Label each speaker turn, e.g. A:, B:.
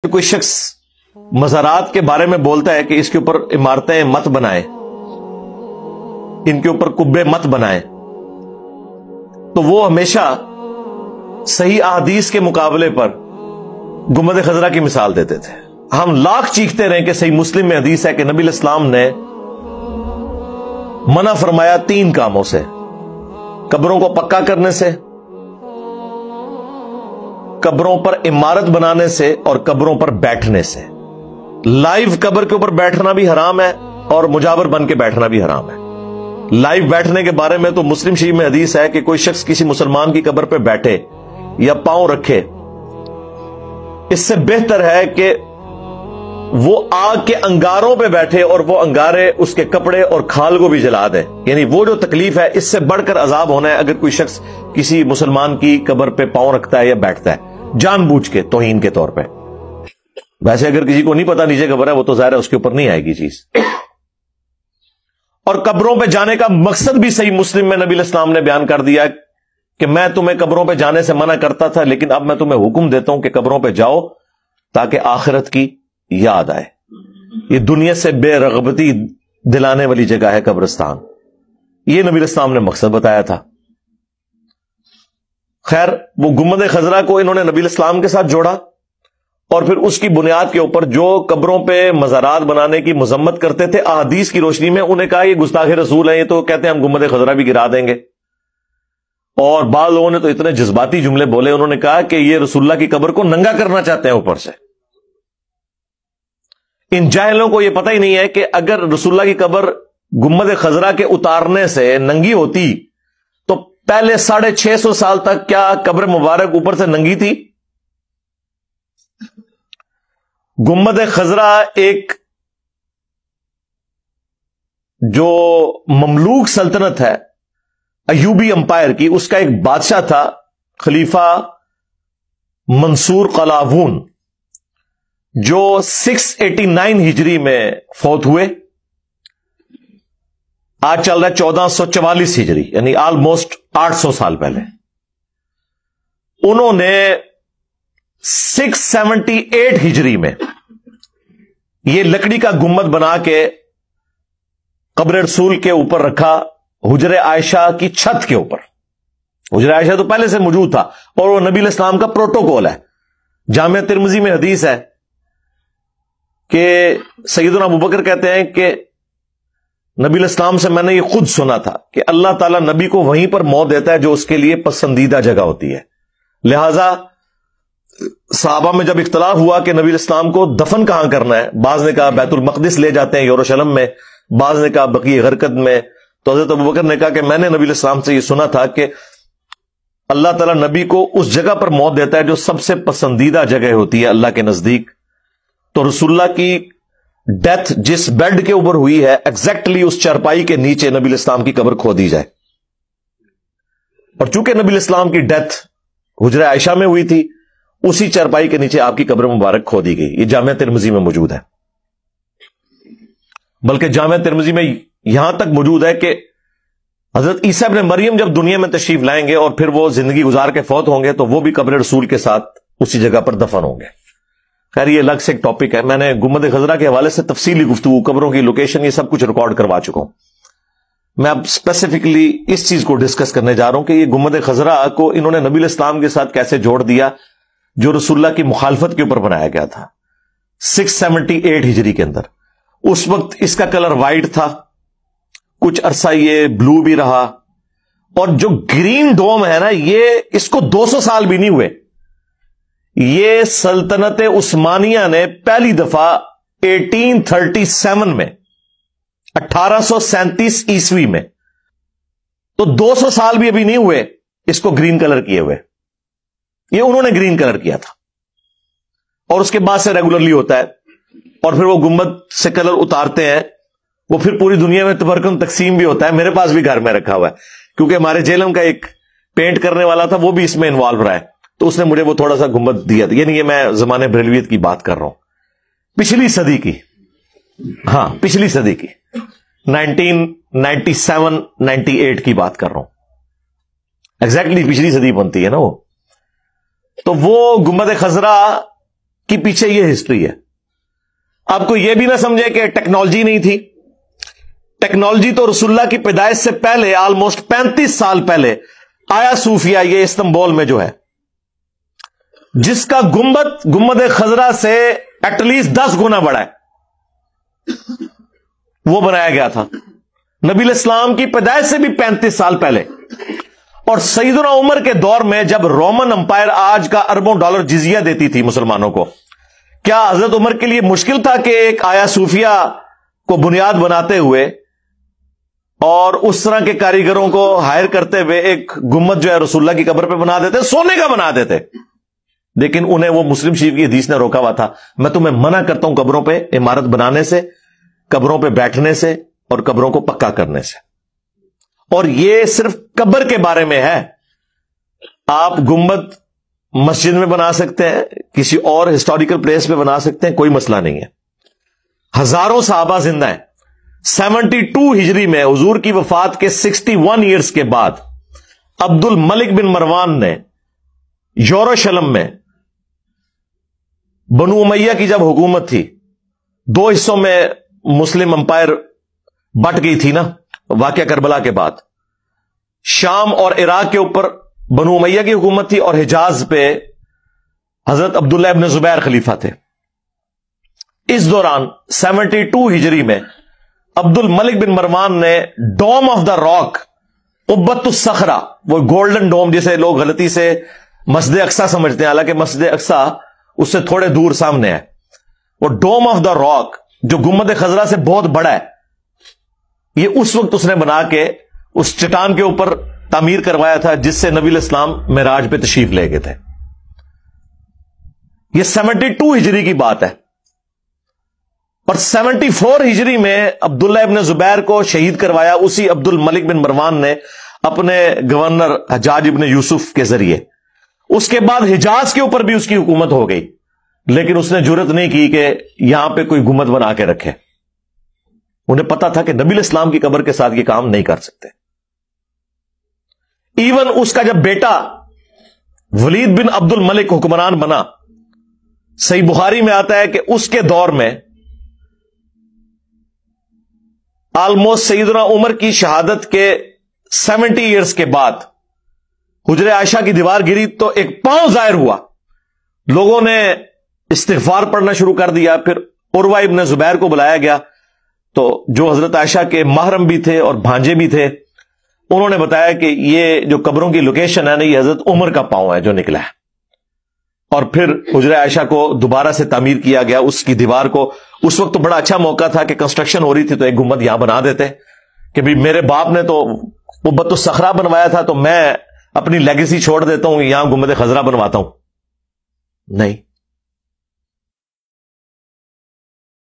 A: کوئی شخص مزارات کے بارے میں بولتا ہے کہ اس کے اوپر عمارتیں مت بنائیں، ان کے اوپر قبے مت بنائیں، تو وہ ہمیشہ صحیح احادیث کے مقابلے پر گنبد خضرا کی مثال دیتے تھے۔ ہم لاکھ چیختے رہے کہ صحیح مسلم میں حدیث ہے کہ نبی علیہ السلام نے منع فرمایا 3 کاموں سے: قبروں کو پکا کرنے سے، قبروں پر عمارت بنانے سے، اور قبروں پر بیٹھنے سے۔ لائیو قبر کے اوپر بیٹھنا بھی حرام ہے اور مجاور بن کے بیٹھنا بھی حرام ہے۔ لائیو بیٹھنے کے بارے میں تو مسلم شریف میں حدیث ہے کہ کوئی شخص کسی مسلمان کی قبر پہ بیٹھے یا پاؤں رکھے، اس سے بہتر ہے کہ وہ آگ کے انگاروں پہ بیٹھے اور وہ انگارے اس کے کپڑے اور کھال کو بھی جلا دیں۔ یعنی وہ جو تکلیف ہے اس سے بڑھ کر عذاب ہونا ہے اگر کوئی شخص کسی مسلمان کی قبر پہ پاؤں رکھتا ہے یا بیٹھتا ہے جان بوجھ کے توہین کے طور پہ۔ ویسے اگر کسی کو نہیں پتا نیچے قبر ہے وہ تو ظاہر ہے اس کے اوپر نہیں آئے گی چیز۔ اور قبروں پہ جانے کا مقصد بھی صحیح مسلم میں نبی علیہ السلام نے بیان کر دیا کہ میں تمہیں قبروں پہ جانے سے منع کرتا تھا، لیکن اب میں تمہیں حکم دیتا ہوں کہ قبروں پہ جاؤ تاکہ آخرت کی یاد آئے۔ یہ دنیا سے بے رغبتی دلانے والی جگہ ہے قبرستان، یہ نبی علیہ السلام نے مقصد بتایا تھا۔ خیر، وہ گنبد خضرا کو انہوں نے نبی علیہ السلام کے ساتھ جوڑا اور پھر اس کی بنیاد کے اوپر جو قبروں پہ مزارات بنانے کی مذمت کرتے تھے احادیث کی روشنی میں انہیں کہا یہ گستاخ رسول ہیں، یہ تو کہتے ہیں ہم گنبد خضرا بھی گرا دیں گے۔ اور بعض لوگوں نے تو اتنے جذباتی جملے بولے، انہوں نے کہا کہ یہ رسول اللہ کی قبر کو ننگا کرنا چاہتے ہیں اوپر سے۔ ان جاہلوں کو یہ پتہ ہی نہیں ہے کہ اگر رسول اللہ کی قبر گنبد خضرا کے اتارنے سے ننگی ہوتی تو پہلے 650 سال تک کیا قبر مبارک اوپر سے ننگی تھی؟ گنبد خضرا ایک جو مملوک سلطنت ہے ایوبی امپائر کی، اس کا ایک بادشاہ تھا خلیفہ منصور قلاوون، جو 689 ہجری میں فوت ہوئے۔ آج چل رہا ہے 1444 ہجری، یعنی آلموسٹ 800 سال پہلے۔ انہوں نے 678 ہجری میں یہ لکڑی کا گنبد بنا کے قبر رسول کے اوپر رکھا، حجر عائشہ کی چھت کے اوپر۔ حجر عائشہ تو پہلے سے موجود تھا اور وہ نبی علیہ السلام کا پروٹوکول ہے۔ جامع ترمذی میں حدیث ہے کہ سیدنا ابوبکر کہتے ہیں کہ نبی علیہ السلام سے میں نے یہ خود سنا تھا کہ اللہ تعالیٰ نبی کو وہیں پر موت دیتا ہے جو اس کے لیے پسندیدہ جگہ ہوتی ہے۔ لہذا صحابہ میں جب اختلاف ہوا کہ نبی علیہ السلام کو دفن کہاں کرنا ہے، بعض نے کہا بیت المقدس لے جاتے ہیں یروشلم میں، بعض نے کہا بقیع غرقد میں، تو حضرت ابوبکر نے کہا کہ میں نے نبی علیہ السلام سے یہ سنا تھا کہ اللہ تعالیٰ نبی کو اس جگہ پر موت دیتا ہے جو سب سے پسندیدہ جگہ ہوتی ہے اللہ کے نزدیک۔ تو رسول اللہ کی ڈیتھ جس بیڈ کے اوپر ہوئی ہے ایگزیکٹلی اس چارپائی کے نیچے نبی علیہ السلام کی قبر کھو دی جائے۔ اور چونکہ نبی علیہ السلام کی ڈیتھ حجر عائشہ میں ہوئی تھی، اسی چارپائی کے نیچے آپ کی قبر مبارک کھو دی گئی۔ یہ جامع ترمذی میں موجود ہے، بلکہ جامع ترمذی میں یہاں تک موجود ہے کہ حضرت عیسیٰ ابن مریم جب دنیا میں تشریف لائیں گے اور پھر وہ زندگی گزار کے فوت ہوں گے تو وہ بھی قبر رسول کے ساتھ اسی جگہ پر دفن ہوں گے۔ خیر، یہ الگ سے ایک ٹاپک ہے، میں نے گنبد خضرا کے حوالے سے تفصیلی گفتگو، قبروں کی لوکیشن، یہ سب کچھ ریکارڈ کروا چکا ہوں۔ میں اب اسپیسیفکلی اس چیز کو ڈسکس کرنے جا رہا ہوں کہ یہ گنبد خضرا کو انہوں نے نبی علیہ السلام کے ساتھ کیسے جوڑ دیا جو رسول اللہ کی مخالفت کے اوپر بنایا گیا تھا 678 ہجری کے اندر۔ اس وقت اس کا کلر وائٹ تھا، کچھ عرصہ یہ بلو بھی رہا، اور جو گرین ڈوم ہے نا یہ اس کو 200 سال بھی نہیں ہوئے۔ یہ سلطنت عثمانیہ نے پہلی دفعہ 1837 میں 1837 عیسوی میں، تو 200 سال بھی ابھی نہیں ہوئے اس کو گرین کلر کیے ہوئے، یہ انہوں نے گرین کلر کیا تھا، اور اس کے بعد سے ریگولرلی ہوتا ہے، اور پھر وہ گنبد سے کلر اتارتے ہیں، وہ پھر پوری دنیا میں تبرکن تقسیم بھی ہوتا ہے۔ میرے پاس بھی گھر میں رکھا ہوا ہے کیونکہ ہمارے جیلم کا ایک پینٹ کرنے والا تھا، وہ بھی اس میں انوالو رہا ہے، تو اس نے مجھے وہ تھوڑا سا گنبد دیا تھا۔ یعنی یہ میں زمانے بریلویت کی بات کر رہا ہوں، پچھلی صدی کی، ہاں پچھلی صدی کی 1997-98 کی بات کر رہا ہوں، ایگزیکٹلی پچھلی صدی بنتی ہے نا وہ۔ تو وہ گنبد خضرا کی پیچھے یہ ہسٹری ہے. آپ کو یہ بھی نہ سمجھے کہ ٹیکنالوجی نہیں تھی. ٹیکنالوجی تو رسول اللہ کی پیدائش سے پہلے آلموسٹ 35 سال پہلے آیا صوفیہ یہ استنبول میں جو ہے, جس کا گنبد خضرا سے ایٹ لیسٹ 10 گنا بڑا ہے, وہ بنایا گیا تھا نبی علیہ السلام کی پیدائش سے بھی 35 سال پہلے. اور سیدنا عمر کے دور میں جب رومن امپائر آج کا اربوں ڈالر جزیہ دیتی تھی مسلمانوں کو, کیا حضرت عمر کے لیے مشکل تھا کہ ایک آیا صوفیہ کو بنیاد بناتے ہوئے اور اس طرح کے کاریگروں کو ہائر کرتے ہوئے ایک گنبد جو ہے رسول اللہ کی قبر پہ بنا دیتے, سونے کا بنا دیتے؟ لیکن انہیں وہ مسلم شریف کی حدیث نے روکا ہوا تھا. میں تمہیں منع کرتا ہوں قبروں پہ عمارت بنانے سے, قبروں پہ بیٹھنے سے اور قبروں کو پکا کرنے سے. اور یہ صرف قبر کے بارے میں ہے. آپ گنبد مسجد میں بنا سکتے ہیں, کسی اور ہسٹوریکل پلیس پہ بنا سکتے ہیں, کوئی مسئلہ نہیں ہے. ہزاروں صحابہ زندہ ہیں. 72 ہجری میں حضور کی وفات کے 61 ایئرز کے بعد عبد الملک بن مروان نے یوروشلم میں, بنو امیہ کی جب حکومت تھی, 2 حصوں میں مسلم امپائر بٹ گئی تھی نا واقعہ کربلا کے بعد, شام اور عراق کے اوپر بنو امیہ کی حکومت تھی اور حجاز پہ حضرت عبداللہ ابن زبیر خلیفہ تھے. اس دوران 72 ہجری میں عبد الملک بن مروان نے ڈوم آف دا راک, قبۃ الصخرہ, وہ گولڈن ڈوم جسے لوگ غلطی سے مسجد اقصی سمجھتے ہیں, حالانکہ مسجد اقصی اس سے تھوڑے دور سامنے ہے, وہ ڈوم آف دا راک جو گنبد خضرا سے بہت بڑا ہے, یہ اس وقت اس نے بنا کے اس چٹان کے اوپر تعمیر کروایا تھا جس سے نبی علیہ السلام معراج پہ تشریف لے گئے تھے. یہ 72 ہجری کی بات ہے. اور 74 ہجری میں عبداللہ ابن زبیر کو شہید کروایا اسی عبد الملک بن مروان نے اپنے گورنر حجاج ابن یوسف کے ذریعے. اس کے بعد حجاز کے اوپر بھی اس کی حکومت ہو گئی, لیکن اس نے جرت نہیں کی کہ یہاں پہ کوئی گنبد بنا کے رکھے. انہیں پتا تھا کہ نبی علیہ السلام کی قبر کے ساتھ یہ کام نہیں کر سکتے. ایون اس کا جب بیٹا ولید بن عبد الملک حکمران بنا, صحیح بخاری میں آتا ہے کہ اس کے دور میں آلموسٹ سیدنا عمر کی شہادت کے 70 ایئرز کے بعد حجر عائشہ کی دیوار گری تو ایک پاؤں ظاہر ہوا, لوگوں نے استغفار پڑھنا شروع کر دیا. پھر عروہ ابن زبیر کو بلایا گیا, تو جو حضرت عائشہ کے محرم بھی تھے اور بھانجے بھی تھے, انہوں نے بتایا کہ یہ جو قبروں کی لوکیشن ہے نا, یہ حضرت عمر کا پاؤں ہے جو نکلا ہے. اور پھر حجر عائشہ کو دوبارہ سے تعمیر کیا گیا, اس کی دیوار کو. اس وقت تو بڑا اچھا موقع تھا کہ کنسٹرکشن ہو رہی تھی, تو ایک گنبد یہاں بنا دیتے کہ بھی میرے باپ نے تو قبۃ الصخرہ بنوایا تھا, تو میں اپنی لیگیسی چھوڑ دیتا ہوں, یہاں گنبد خضرا بنواتا ہوں. نہیں,